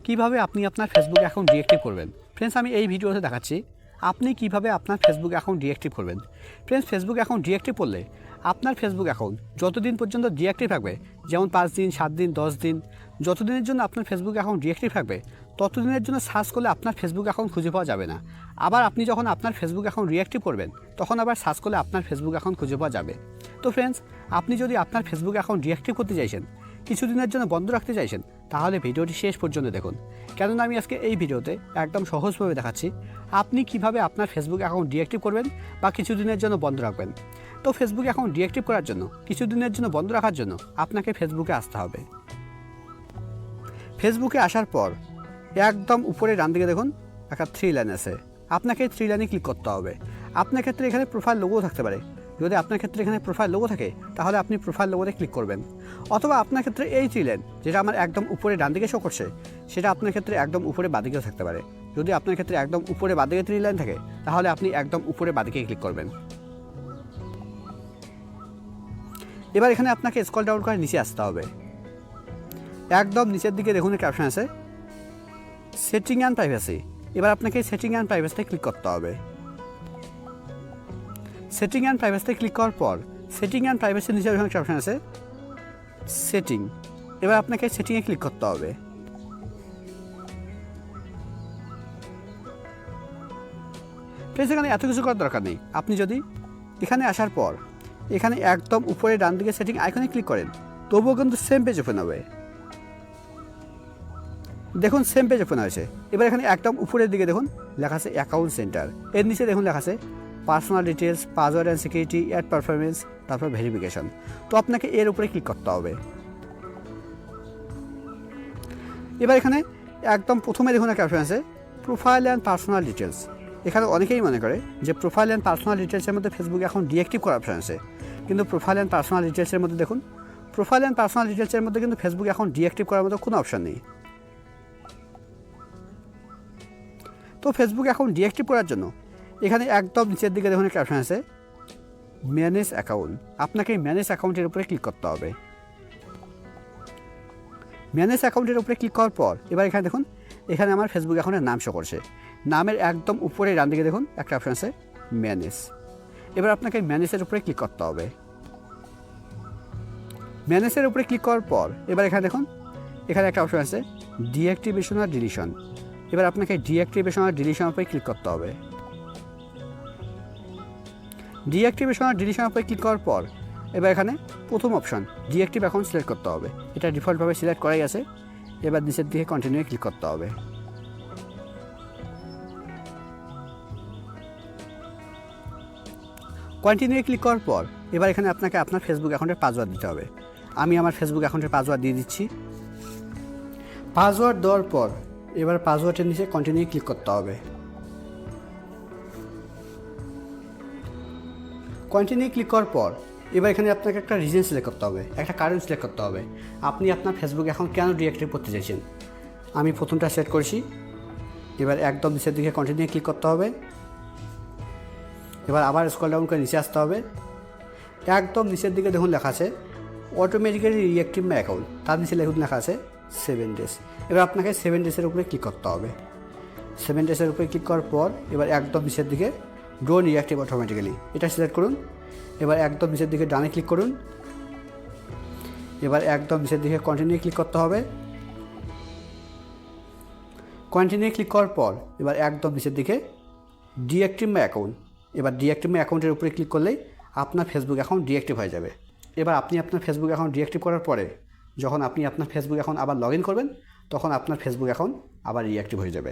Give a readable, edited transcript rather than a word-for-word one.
কিভাবে আপনি আপনার ফেসবুক অ্যাকাউন্ট ডিঅ্যাক্টিভ করবেন। ফ্রেন্ডস, আমি এই ভিডিওতে দেখাচ্ছি আপনি কিভাবে আপনার ফেসবুক অ্যাকাউন্ট ডিঅ্যাক্টিভ করবেন। ফ্রেন্ডস, ফেসবুক অ্যাকাউন্ট ডিঅ্যাক্টিভ করলে আপনার ফেসবুক অ্যাকাউন্ট যতদিন পর্যন্ত ডিঅ্যাক্টিভ থাকবে, যেমন 5 দিন, 7 দিন, 10 দিন, যতদিনের জন্য আপনার ফেসবুক অ্যাকাউন্ট ডিঅ্যাক্টিভ থাকবে ততদিনের জন্য সার্চ করলে আপনার ফেসবুক অ্যাকাউন্ট খুঁজে পাওয়া যাবে না। আবার আপনি যখন আপনার ফেসবুক অ্যাকাউন্ট রিঅ্যাক্টিভ করবেন তখন আবার সার্চ করলে আপনার ফেসবুক অ্যাকাউন্ট খুঁজে পাওয়া যাবে। তো ফ্রেন্ডস, আপনি যদি আপনার ফেসবুক অ্যাকাউন্ট ডিঅ্যাক্টিভ করতে চাইছেন, কিছুদিনের জন্য বন্ধ রাখতে চাইছেন, তাহলে ভিডিওটি শেষ পর্যন্ত দেখুন। কেননা আমি আজকে এই ভিডিওতে একদম সহজভাবে দেখাচ্ছি আপনি কিভাবে আপনার ফেসবুক অ্যাকাউন্ট ডিঅ্যাক্টিভ করবেন বা কিছুদিনের জন্য বন্ধ রাখবেন। তো ফেসবুক অ্যাকাউন্ট ডিঅ্যাক্টিভ করার জন্য, কিছুদিনের জন্য বন্ধ রাখার জন্য আপনাকে ফেসবুকে আসতে হবে। ফেসবুকে আসার পর একদম উপরে ডান দিকে দেখুন একটা 3 লাইন আছে, আপনাকে এই 3 লাইনে ক্লিক করতে হবে। আপনার ক্ষেত্রে এখানে প্রোফাইল লোগো থাকতে পারে। যদি আপনার ক্ষেত্রে এখানে প্রোফাইল লোগো থাকে তাহলে আপনি প্রোফাইল লোগোতে ক্লিক করবেন, অথবা আপনার ক্ষেত্রে এই 3 লাইন যেটা আমার একদম উপরে ডান দিকে শো করছে সেটা আপনার ক্ষেত্রে একদম উপরে বাঁদিকেও থাকতে পারে। যদি আপনার ক্ষেত্রে একদম উপরে বাঁদিকে 3 লাইন থাকে তাহলে আপনি একদম উপরে বাঁদিকে ক্লিক করবেন। এবার এখানে আপনাকে স্ক্রল ডাউন করে নিচে আসতে হবে। একদম নিচের দিকে দেখুন একটা অপশন আছে সেটিং অ্যান্ড প্রাইভেসি। এবার আপনাকে সেটিং অ্যান্ড প্রাইভেসিতে ক্লিক করতে হবে। সেটিং অ্যান্ড প্রাইভেসিতে ক্লিক করার পর সেটিং অ্যান্ড প্রাইভেসির নিচে একটা অপশন আছে সেটিং। এবার আপনাকে সেটিংয়ে ক্লিক করতে হবে। ফ্রেন্ডস, এখানে এত কিছু করার দরকার নেই। আপনি যদি এখানে আসার পর এখানে একদম উপরে ডান দিকে সেটিং আইকনে ক্লিক করেন তবুও কিন্তু সেম পেজ ওপেন হবে। দেখুন সেম পেজ ওপেন হয়েছে। এবার এখানে একদম উপরের দিকে দেখুন লেখা আছে অ্যাকাউন্ট সেন্টার, এর নিচে দেখুন লেখা আছে personal details, password and security, ad performance, তারপর ভেরিফিকেশন। তো আপনাকে এর উপরে ক্লিক করতে হবে। এবার এখানে একদম প্রথমে দেখুন একটা অপশন আছে প্রোফাইল অ্যান্ড পার্সোনাল ডিটেলস। এখানে অনেকেই মনে করে যে প্রোফাইল অ্যান্ড পার্সোনাল ডিটেলসের মধ্যে ফেসবুক এখন ডিঅ্যাক্টিভ করার অপশন আছে, কিন্তু প্রোফাইল অ্যান্ড পার্সোনাল ডিটেলসের মধ্যে দেখুন প্রোফাইল অ্যান্ড পার্সোনাল ডিটেলসের মধ্যে কিন্তু ফেসবুক এখন ডিঅ্যাক্টিভ করার মতো কোনো অপশন নেই। তো ফেসবুক অ্যাকাউন্ট ডিঅ্যাক্টিভ করার জন্য এখানে একদম নিচের দিকে দেখুন একটা অপশন আছে ম্যানেজ অ্যাকাউন্ট। আপনাকে ম্যানেজ অ্যাকাউন্টের উপরে ক্লিক করতে হবে। ম্যানেজ অ্যাকাউন্টের উপরে ক্লিক করার পর এবার এখানে দেখুন এখানে আমার ফেসবুক অ্যাকাউন্টের নাম শো করছে। নামের একদম উপরে ডান দিকে দেখুন একটা অপশন আছে ম্যানেজ। এবার আপনাকে ম্যানেজের উপরে ক্লিক করতে হবে। ম্যানেজের উপরে ক্লিক করার পর এবার এখানে দেখুন এখানে একটা অপশন আছে ডিঅ্যাক্টিভেশন আর ডিলিশন। এবার আপনাকে ডিঅ্যাক্টিভেশন আর ডিলিশনের উপরে ক্লিক করতে হবে। ডিঅ্যাক্টিভেশন আর ডিলিশনের উপরে ক্লিক করার পর এবার এখানে প্রথম অপশন ডিঅ্যাক্টিভ অ্যাকাউন্ট সিলেক্ট করতে হবে। এটা ডিফল্টভাবে সিলেক্ট করাই আছে। এবার নিচের দিকে কন্টিনিউ ক্লিক করতে হবে। কন্টিনিউ ক্লিক করার পর এবার এখানে আপনাকে আপনার ফেসবুক অ্যাকাউন্টের পাসওয়ার্ড দিতে হবে। আমি আমার ফেসবুক অ্যাকাউন্টের পাসওয়ার্ড দিয়ে দিচ্ছি। পাসওয়ার্ড দেওয়ার পর এবার পাসওয়ার্ডের নিচে কন্টিনিউ ক্লিক করতে হবে। কন্টিনিউ ক্লিক করার পর এবার এখানে আপনাকে একটা রিজন সিলেক্ট করতে হবে, একটা কারণ সিলেক্ট করতে হবে আপনি আপনার ফেসবুক অ্যাকাউন্ট কেন ডিঅ্যাক্টিভ করতে চাইছেন। আমি প্রথমটা সেট করেছি। এবার একদম নিচের দিকে কন্টিনিউ ক্লিক করতে হবে। এবার আবার স্ক্রল ডাউন করে নিচে আসতে হবে। একদম নিচের দিকে দেখুন লেখা আছে অটোমেটিক্যালি রিঅ্যাক্টিভ মাই অ্যাকাউন্ট, তার নিচে লেখা আছে 7 ডেজ। এবার আপনাকে 7 ডেজের উপরে ক্লিক করতে হবে। 7 ডেজের উপরে ক্লিক করার পর এবার একদম নিচের দিকে ডোন্ট রিঅ্যাক্টিভ অটোমেটিক্যালি এটা সিলেক্ট করুন। এবার একদম নিচের দিকে ডানে ক্লিক করুন। এবার একদম নিচের দিকে কন্টিনিউ ক্লিক করতে হবে। কন্টিনিউ ক্লিক করার পর এবার একদম নিচের দিকে ডিঅ্যাক্টিভ মাই অ্যাকাউন্ট। এবার ডিঅ্যাক্টিভ মাই অ্যাকাউন্টের উপরে ক্লিক করলেই আপনার ফেসবুক অ্যাকাউন্ট ডিঅ্যাক্টিভ হয়ে যাবে। এবার আপনি আপনার ফেসবুক অ্যাকাউন্ট ডিঅ্যাক্টিভ করার পরে যখন আপনি আপনার ফেসবুক অ্যাকাউন্ট আবার লগ ইন করবেন তখন আপনার ফেসবুক অ্যাকাউন্ট আবার রিঅ্যাক্টিভ হয়ে যাবে।